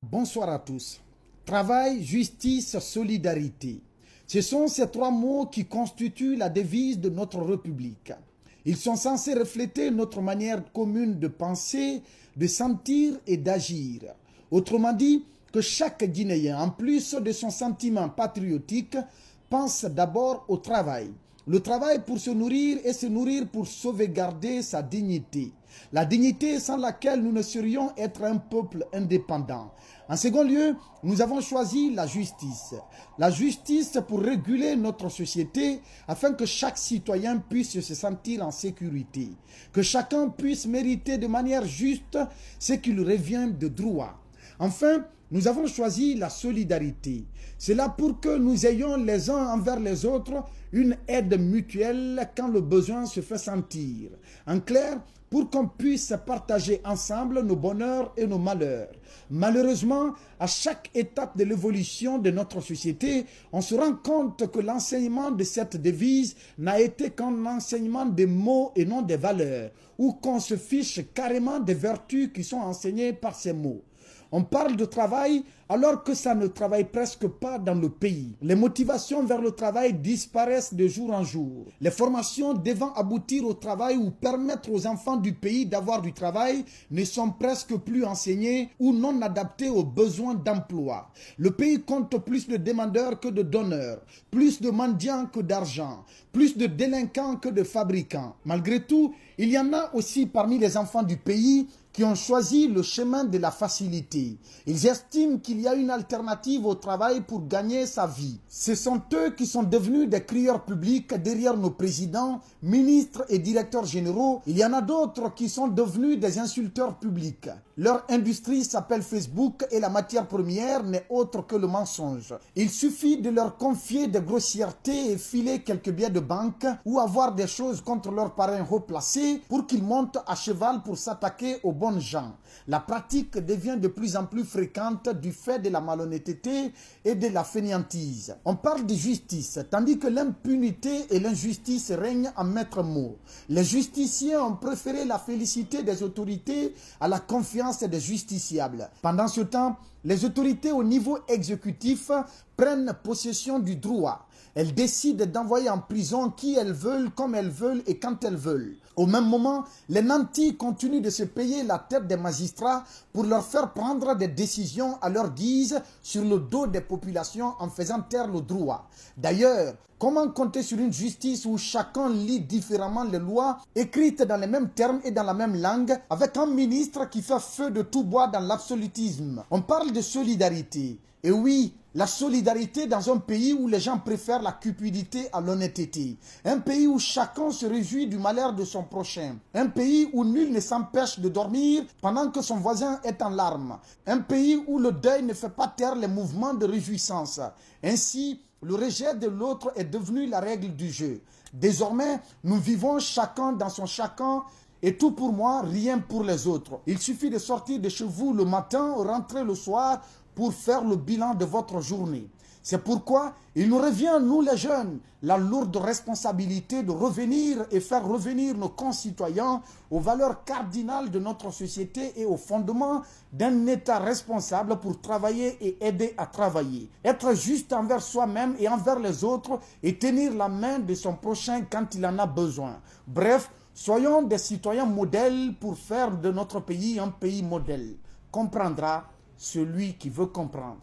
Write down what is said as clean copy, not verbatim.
Bonsoir à tous. Travail, justice, solidarité. Ce sont ces trois mots qui constituent la devise de notre République. Ils sont censés refléter notre manière commune de penser, de sentir et d'agir. Autrement dit, que chaque Guinéen, en plus de son sentiment patriotique, pense d'abord au travail. Le travail pour se nourrir et se nourrir pour sauvegarder sa dignité. La dignité sans laquelle nous ne serions être un peuple indépendant. En second lieu, nous avons choisi la justice. La justice pour réguler notre société afin que chaque citoyen puisse se sentir en sécurité. Que chacun puisse mériter de manière juste ce qui lui revient de droit. Enfin, nous avons choisi la solidarité. C'est là pour que nous ayons les uns envers les autres une aide mutuelle quand le besoin se fait sentir. En clair, pour qu'on puisse partager ensemble nos bonheurs et nos malheurs. Malheureusement, à chaque étape de l'évolution de notre société, on se rend compte que l'enseignement de cette devise n'a été qu'un enseignement des mots et non des valeurs, ou qu'on se fiche carrément des vertus qui sont enseignées par ces mots. On parle de travail alors que ça ne travaille presque pas dans le pays. Les motivations vers le travail disparaissent de jour en jour. Les formations devant aboutir au travail ou permettre aux enfants du pays d'avoir du travail ne sont presque plus enseignées ou non adaptées aux besoins d'emploi. Le pays compte plus de demandeurs que de donneurs, plus de mendiants que d'argent, plus de délinquants que de fabricants. Malgré tout, il y en a aussi parmi les enfants du pays qui ont choisi le chemin de la facilité. Ils estiment qu'il y a une alternative au travail pour gagner sa vie. Ce sont eux qui sont devenus des crieurs publics derrière nos présidents, ministres et directeurs généraux. Il y en a d'autres qui sont devenus des insulteurs publics. Leur industrie s'appelle Facebook et la matière première n'est autre que le mensonge. Il suffit de leur confier des grossièretés et filer quelques billets de banque ou avoir des choses contre leurs parrains haut placés pour qu'ils montent à cheval pour s'attaquer aux bonnes gens. La pratique devient de plus en plus fréquente du fait de la malhonnêteté et de la fainéantise. On parle de justice, tandis que l'impunité et l'injustice règnent en maître mot. Les justiciers ont préféré la félicité des autorités à la confiance des justiciables. Pendant ce temps, les autorités au niveau exécutif prennent possession du droit. Elles décident d'envoyer en prison qui elles veulent, comme elles veulent et quand elles veulent. Au même moment, les nantis continuent de se payer la tête des magistrats pour leur faire prendre des décisions à leur guise sur le dos des populations en faisant taire le droit. D'ailleurs, comment compter sur une justice où chacun lit différemment les lois, écrites dans les mêmes termes et dans la même langue, avec un ministre qui fait feu de tout bois dans l'absolutisme? On parle de solidarité. Et oui, la solidarité dans un pays où les gens préfèrent la cupidité à l'honnêteté. Un pays où chacun se réjouit du malheur de son prochain. Un pays où nul ne s'empêche de dormir pendant que son voisin est en larmes. Un pays où le deuil ne fait pas taire les mouvements de réjouissance. Ainsi, le rejet de l'autre est devenu la règle du jeu. Désormais, nous vivons chacun dans son chacun et tout pour moi, rien pour les autres. Il suffit de sortir de chez vous le matin, rentrer le soir pour faire le bilan de votre journée. C'est pourquoi il nous revient, nous les jeunes, la lourde responsabilité de revenir et faire revenir nos concitoyens aux valeurs cardinales de notre société et aux fondements d'un État responsable pour travailler et aider à travailler. Être juste envers soi-même et envers les autres et tenir la main de son prochain quand il en a besoin. Bref, soyons des citoyens modèles pour faire de notre pays un pays modèle. Comprendra celui qui veut comprendre.